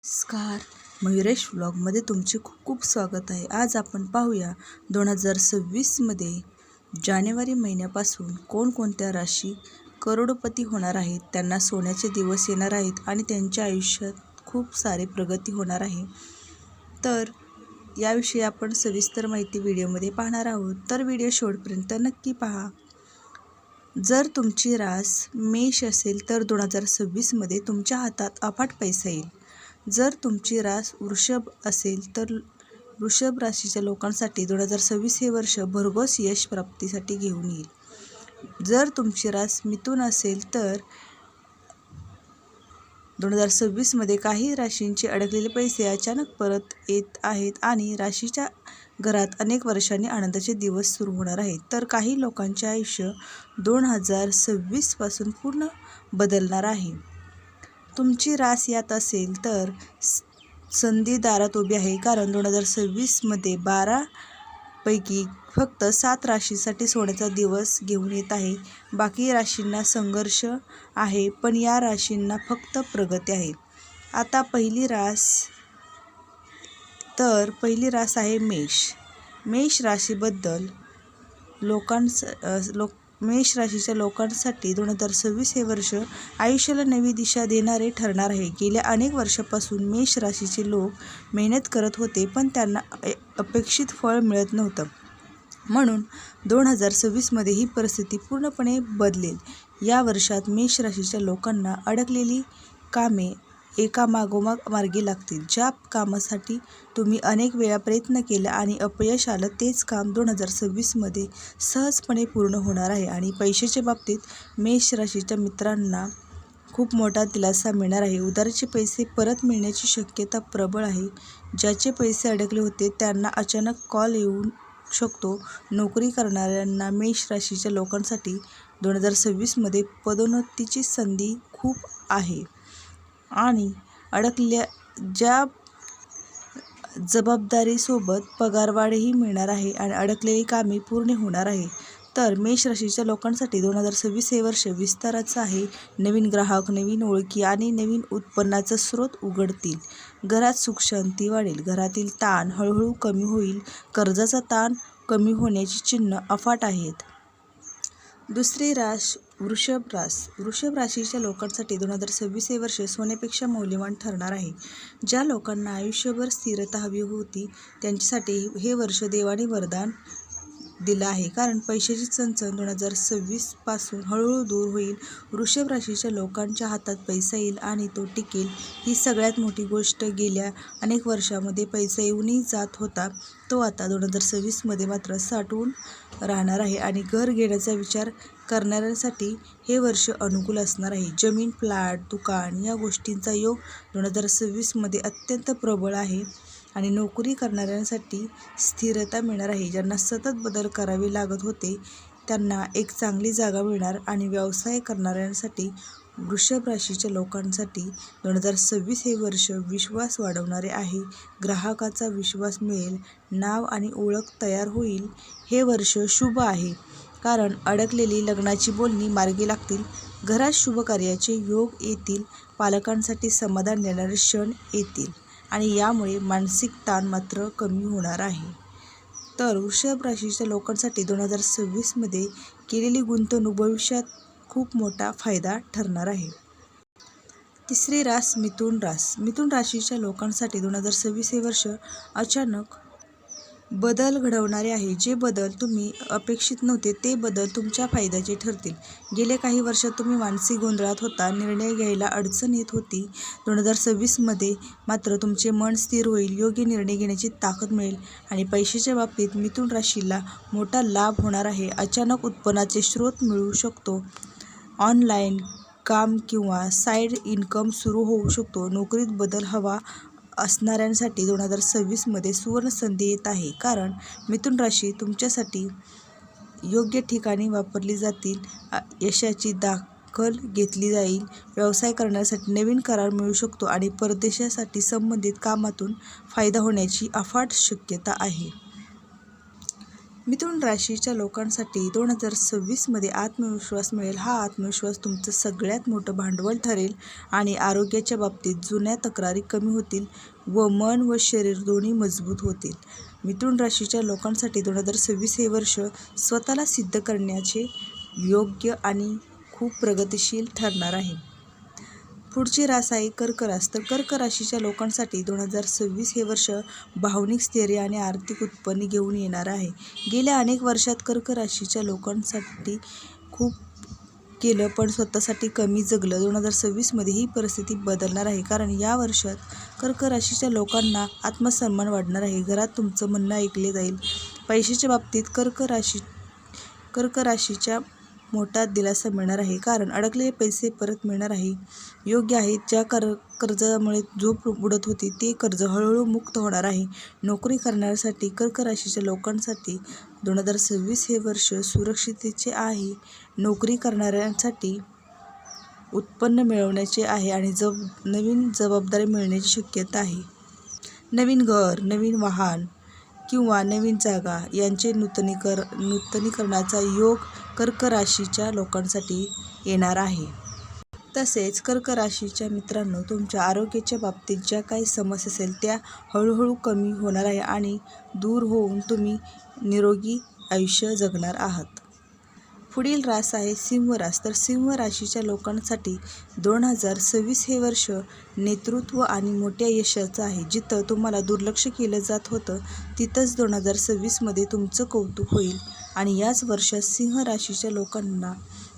नमस्कार, मयुरेश व्लॉगमध्ये तुमचे खूप खूप स्वागत आहे। आज आपण पाहूया 2026मध्ये जानेवारी महिन्यापासून कोणकोणत्या राशी करोडपती होणार आहेत, त्यांना सोन्याचे दिवस येणार आहेत आणि त्यांच्या आयुष्यात खूप सारी प्रगती होणार आहे। तर याविषयी आपण सविस्तर माहिती व्हिडिओमध्ये पाहणार आहोत, तर व्हिडिओ शेवटपर्यंत नक्की पहा। जर तुमची रास मेष असेल तर 2026मध्ये तुमच्या हातात अफाट पैसा येईल। जर तुमची रास वृषभ असेल तर वृषभ राशीच्या लोकांसाठी 2026 हे वर्ष भरघोस यश प्राप्तीसाठी घेऊन येईल। जर तुमची रास मिथुन असेल तर 2026मध्ये काही राशींचे अडकलेले पैसे अचानक परत येत आहेत आणि राशीच्या घरात अनेक वर्षांनी आनंदाचे दिवस सुरू होणार आहेत। तर काही लोकांचे आयुष्य 2026 पासून पूर्ण बदलणार आहे। तुमची रास यात असेल तर संधी दारात उभी आहे, कारण 2026मध्ये 12 पैकी फक्त 7 राशींसाठी सोन्याचा दिवस घेऊन येत आहे। बाकी राशींना संघर्ष आहे, पण या राशींना फक्त प्रगती आहे। आता पहिली रास आहे मेष। मेष राशीच्या लोकांसाठी 2026 हे वर्ष आयुष्याला नवी दिशा देणारे ठरणार आहे। गेल्या अनेक वर्षांपासून मेष राशीचे लोक मेहनत करत होते, पण त्यांना अपेक्षित फळ मिळत नव्हतं। म्हणून 2026मध्ये ही परिस्थिती पूर्णपणे बदलेल। या वर्षात मेष राशीच्या लोकांना अडकलेली कामे एका मागोमाग मार्गी लागतील। ज्या कामासाठी तुम्ही अनेक वेळा प्रयत्न केला आणि अपयश आलं, तेच काम 2026मध्ये सहजपणे पूर्ण होणार आहे। आणि पैशाच्या बाबतीत मेष राशीच्या मित्रांना खूप मोठा दिलासा मिळणार आहे। उधारीचे पैसे परत मिळण्याची शक्यता प्रबळ आहे। ज्याचे पैसे अडकले होते त्यांना अचानक कॉल येऊ शकतो। नोकरी करणाऱ्यांना मेष राशीच्या लोकांसाठी 2026मध्ये पदोन्नतीची संधी खूप आहे आणि ज्या जबाबदारीसोबत पगारवाढही मिळणार आहे आणि अडकलेली कामे पूर्ण होणार आहे। तर मेष राशीच्या लोकांसाठी 2026 हे वर्ष विस्ताराचं आहे। नवीन ग्राहक, नवीन ओळखी आणि नवीन उत्पन्नाचा स्रोत उघडतील। घरात सुखशांती वाढेल। घरातील ताण हळूहळू कमी होईल। कर्जाचा ताण कमी होण्याची चिन्ह अफाट आहेत। दुसरी रास वृषभ राशीच्या लोकांसाठी 2026 हे वर्ष सोन्यापेक्षा मौल्यवान ठरणार आहे। ज्या लोकांना आयुष्यभर स्थिरता हवी होती त्यांच्यासाठी हे वर्ष देवाने वरदान दिलं आहे, कारण पैशाची चणचण 2026 पासून हळूहळू दूर होईल। वृषभ राशीच्या लोकांच्या हातात पैसा येईल आणि तो टिकेल। ही सगळ्यात मोठी गोष्ट। गेल्या अनेक वर्षांमध्ये पैसा येऊनही जात होता, तो आता 2026मध्ये मात्र साठवून राहणार आहे आणि घर घेण्याचा विचार करणाऱ्यांसाठी हे वर्ष अनुकूल असणार आहे। जमीन, प्लॉट, दुकान या गोष्टींचा योग 2026मध्ये अत्यंत प्रबळ आहे आणि नोकरी करणाऱ्यांसाठी स्थिरता मिळणार आहे। ज्यांना सतत बदल करावे लागत होते त्यांना एक चांगली जागा मिळणार आणि व्यवसाय करणाऱ्यांसाठी वृषभ राशीच्या लोकांसाठी 2026 हे वर्ष विश्वास वाढवणारे आहे। ग्राहकाचा विश्वास मिळेल, नाव आणि ओळख तयार होईल। हे वर्ष शुभ आहे, कारण अडकलेली लग्नाची बोलणी मार्गी लागतील। घरात शुभ कार्याचे योग येतील। पालकांसाठी समाधान देणारे क्षण येतील आणि यामुळे मानसिक ताण मात्र कमी होणार आहे। तर वृषभ राशीच्या लोकांसाठी 2026मध्ये केलेली गुंतवणूक भविष्यात खूप मोठा फायदा ठरणार आहे। तिसरी रास मिथुन राशीच्या लोकांसाठी 2026 हे वर्ष अचानक बदल घडवणारे आहे। जे बदल तुम्ही अपेक्षित नव्हते ते बदल तुमच्या फायद्याचे ठरतील। गेल्या काही वर्षात तुम्ही मानसिक गोंधळात होता, निर्णय घ्यायला अडचण येत होती। 2026मध्ये मात्र तुमचे मन स्थिर होईल, योग्य निर्णय घेण्याची ताकद मिळेल आणि पैशाच्या बाबतीत मिथुन राशीला मोठा लाभ होणार आहे। अचानक उत्पन्नाचे स्रोत मिळू शकतो। ऑनलाईन काम किंवा साईड इन्कम सुरू होऊ शकतो। नोकरीत बदल हवा असणाऱ्यांसाठी 2026मध्ये सुवर्ण संधी येत आहे, कारण मिथुन राशी तुमच्यासाठी योग्य ठिकाणी वापरली जातील। यशाची दखल घेतली जाईल। व्यवसाय करण्यासाठी नवीन करार मिळू शकतो आणि परदेशासाठी संबंधित कामातून फायदा होण्याची अफाट शक्यता आहे। मिथुन राशीच्या लोकांसाठी 2026मध्ये आत्मविश्वास मिळेल. हा आत्मविश्वास तुमचं सगळ्यात मोठं भांडवल ठरेल आणि आरोग्याच्या बाबतीत जुन्या तक्रारी कमी होतील व मन व शरीर दोन्ही मजबूत होतील. मिथुन राशीच्या लोकांसाठी 2026 हे वर्ष स्वतःला सिद्ध करण्याचे योग्य आणि खूप प्रगतिशील ठरणार आहे. पुढची रास आहे कर्क रास. तर कर्क राशीच्या लोकांसाठी 2026 हे वर्ष भावनिक स्थैर्य आणि आर्थिक उत्पन्न घेऊन येणार आहे. गेल्या अनेक वर्षात कर्क राशीच्या लोकांसाठी खूप केलं पण स्वतःसाठी कमी जगलं. 2026मध्ये ही परिस्थिती बदलणार आहे, कारण या वर्षात कर्क राशीच्या लोकांना आत्मसन्मान वाढणार आहे. घरात तुमचं म्हणणं ऐकले जाईल. पैशाच्या बाबतीत कर्क राशीच्या मोठा दिलासा मिळणार आहे, कारण अडकलेले पैसे परत मिळणार आहे. योग्य आहे. ज्या कर्जामुळे झोप बुडत होती ते कर्ज हळूहळू मुक्त होणार आहे. नोकरी करण्यासाठी कर्क राशीच्या लोकांसाठी 2026 हे वर्ष सुरक्षिततेचे आहे. नोकरी करणाऱ्यांसाठी उत्पन्न मिळवण्याचे आहे आणि नवीन जबाबदारी मिळण्याची शक्यता आहे. नवीन घर, नवीन वाहन किंवा नवीन जागा यांचे नूतनीकरणाचा योग कर्क राशीच्या लोकांसाठी येणार आहे. तसेच कर्क राशीच्या मित्रांनो, तुमच्या आरोग्याच्या बाबतीत ज्या काही समस्या असेल त्या हळूहळू कमी होणार आहे आणि दूर होऊन तुम्ही निरोगी आयुष्य जगणार आहात. पुढील रास आहे सिंह रास. तर सिंह राशीच्या लोकांसाठी 2026 हे वर्ष नेतृत्व आणि मोठ्या यशाचं आहे. जिथं तुम्हाला दुर्लक्ष केलं जात होतं तिथंच 2026मध्ये तुमचं कौतुक होईल आणि याच वर्षात सिंह राशीच्या लोकांना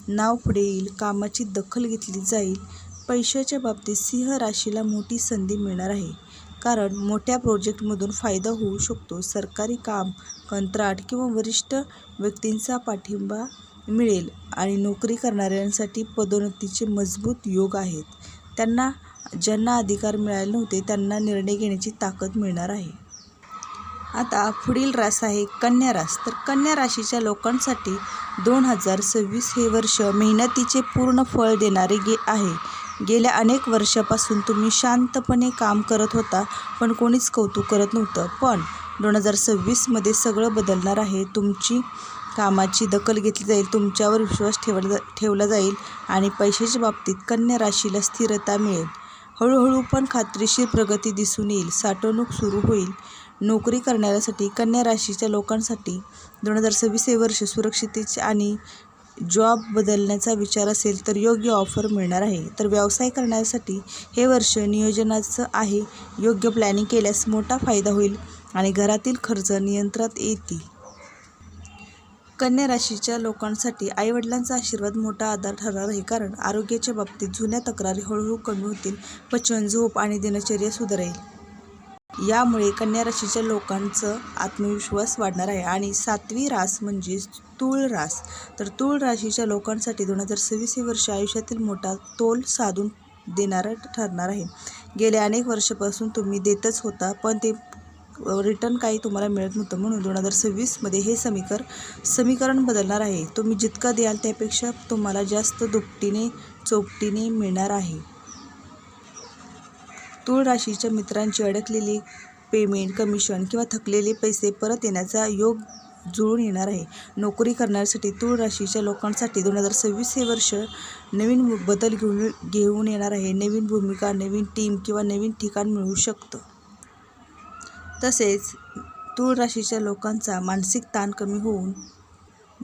नाव पुढे येईल. कामाची दखल घेतली जाईल. पैशाच्या बाबतीत सिंह राशीला मोठी संधी मिळणार आहे, कारण मोठ्या प्रोजेक्टमधून फायदा होऊ शकतो. सरकारी काम, कंत्राट किंवा वरिष्ठ व्यक्तींचा पाठिंबा मिळेल आणि नोकरी करणाऱ्यांसाठी पदोन्नतीचे मजबूत योग आहेत. ज्यांना अधिकार मिळाले नव्हते त्यांना निर्णय घेण्याची ताकद मिळणार आहे. आता पुढील रास आहे कन्या रास. तर कन्या राशीच्या लोकांसाठी 2026 हे वर्ष मेहनतीचे पूर्ण फळ देणारे आहे. गेल्या अनेक वर्षापासून तुम्ही शांतपणे काम करत होता पण कोणीच कौतुक करत नव्हतं. पण 2026मध्ये सगळं बदलणार आहे. तुमची कामाची दखल घेतली जाईल, तुमच्यावर विश्वास ठेवला जाईल आणि पैशाच्या बाबतीत कन्या राशीला स्थिरता मिळेल. हळूहळू पण खात्रीशीर प्रगती दिसून येईल. साठवणूक सुरू होईल. नोकरी करणाऱ्यासाठी कन्या राशीच्या लोकांसाठी 2026 हे वर्ष सुरक्षिततेचे आणि जॉब बदलण्याचा विचार असेल तर योग्य ऑफर मिळणार आहे. तर व्यवसाय करण्यासाठी हे वर्ष नियोजनाचं आहे. योग्य प्लॅनिंग केल्यास मोठा फायदा होईल आणि घरातील खर्च नियंत्रणात येतील. कन्या राशीच्या लोकांसाठी आईवडिलांचा आशीर्वाद मोठा आधार ठरणार आहे, कारण आरोग्याच्या बाबतीत जुन्या तक्रारी हळूहळू कमी होतील. पचन, झोप आणि दिनचर्या सुधारेल. यामुळे कन्या राशीच्या लोकांचं आत्मविश्वास वाढणार आहे. आणि 7वी रास म्हणजे तूळ रास. तर तूळ राशीच्या लोकांसाठी 2026 हे वर्ष आयुष्यातील मोठा तोल साधून देणारं ठरणार आहे. गेल्या अनेक वर्षापासून तुम्ही देतच होता पण ते रिटर्न काही तुम्हाला मिळत नव्हतं, म्हणून 2026मध्ये हे समीकरण बदलणार आहे. तुम्ही जितकं द्याल त्यापेक्षा तुम्हाला जास्त दुपटीने चौपटीने मिळणार आहे. तूळ राशीच्या मित्रांची अडकलेली पेमेंट, कमिशन किंवा थकलेले पैसे परत येण्याचा योग जुळून येणार आहे. नोकरी करण्यासाठी तूळ राशीच्या लोकांसाठी 2026 हे वर्ष नवीन बदल घेऊन येणार आहे. नवीन भूमिका, नवीन टीम किंवा नवीन ठिकाण मिळू शकतं. तसेच तूळ राशीच्या लोकांचा मानसिक ताण कमी होऊन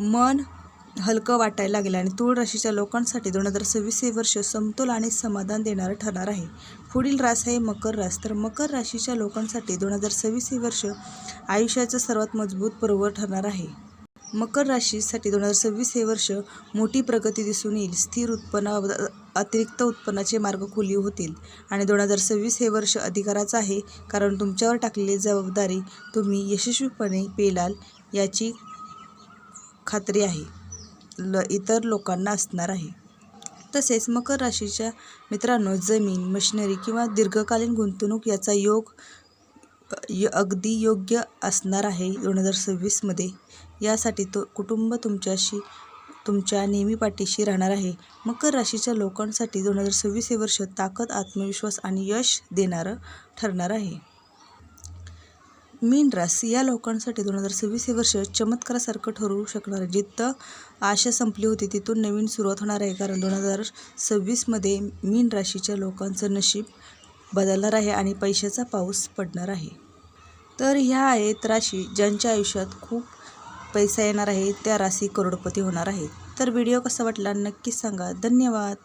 मन हलकं वाटायला लागेल आणि तूळ राशीच्या लोकांसाठी 2026 हे वर्ष समतोल आणि समाधान देणारं ठरणार आहे. पुढील रास आहे मकर रास. तर मकर राशीच्या लोकांसाठी 2026 हे वर्ष आयुष्याचं सर्वात मजबूत पर्व ठरणार आहे. मकर राशीसाठी 2026 हे वर्ष मोठी प्रगती दिसून येईल. स्थिर उत्पन्न, अतिरिक्त उत्पन्नाचे मार्ग खुले होतील आणि 2026 हे वर्ष अधिकाराचं आहे, कारण तुमच्यावर टाकलेली जबाबदारी तुम्ही यशस्वीपणे पेलाल याची खात्री आहे इतर लोकांना असणार आहे. तसेच मकर राशीच्या मित्रांनो, जमीन, मशिनरी किंवा दीर्घकालीन गुंतवणूक याचा योग अगदी योग्य असणार आहे 2026मध्ये. यासाठी कुटुंब तुमच्या नेहमी पाठीशी राहणार आहे. मकर राशीच्या लोकांसाठी 2026 हे वर्ष ताकद, आत्मविश्वास आणि यश देणारं ठरणार आहे. मीन राशी या लोकांसाठी 2026 हे वर्ष चमत्कारासारखं ठरू शकणार आहे. जिथं आशा संपली होती तिथून नवीन सुरुवात होणार आहे. कारण 2026मध्ये मीन राशीच्या लोकांचं नशीब बदलणार आहे आणि पैशाचा पाऊस पडणार आहे. तर ह्या आहेत राशी ज्यांच्या आयुष्यात खूप पैसा येणार आहे. त्या राशी करोडपती होणार आहेत. तर व्हिडिओ कसा वाटला नक्कीच सांगा. धन्यवाद.